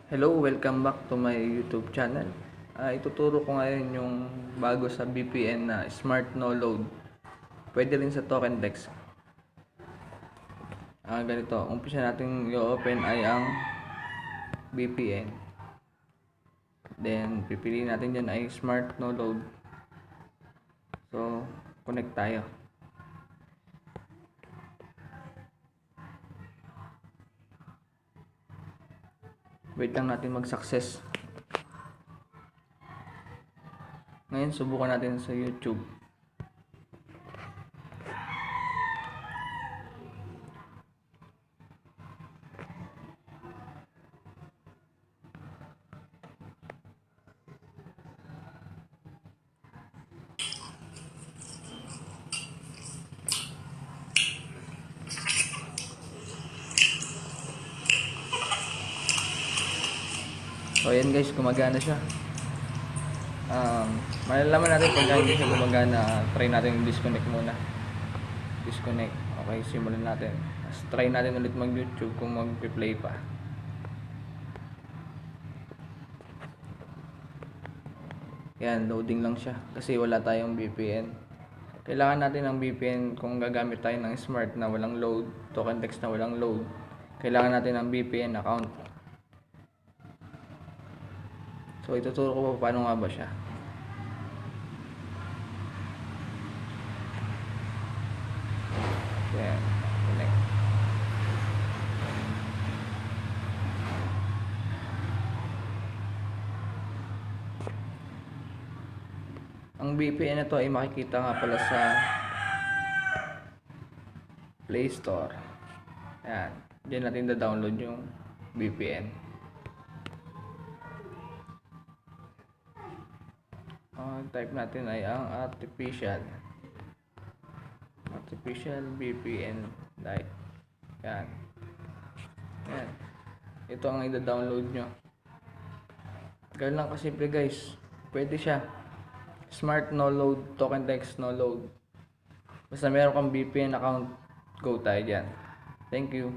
Hello, welcome back to my YouTube channel. Ituturo ko ngayon yung bago sa VPN na Smart No Load. Pwede rin sa token text. Ganito, umpisa natin i-open ay ang VPN. Then, pipiliin natin dyan ay Smart No Load. So, connect tayo. Wait lang natin mag-success. Ngayon, subukan natin sa YouTube. So ayan guys, gumagana siya. Malalaman natin kung hindi siya gumagana. Try natin yung disconnect muna. Disconnect. Okay, simulan natin. Tapos try natin ulit mag YouTube kung mag-play pa. Yan, loading lang siya kasi wala tayong VPN. Kailangan natin ng VPN kung gagamit tayo ng smart na walang load, token text na walang load. Kailangan natin ng VPN account. So ituturo ko pa paano nga ba siya. Yan, connect. Ang VPN na to ay makikita nga pala sa Play Store. Yan, diyan natin da-download yung VPN. Type natin ay ang artificial VPN Lite. Yan. Yan. Ito ang i-download nyo. Ganun lang kasimple guys. Pwede siya. Smart no load, token text no load. Basta meron kang VPN account, go tayo dyan. Thank you.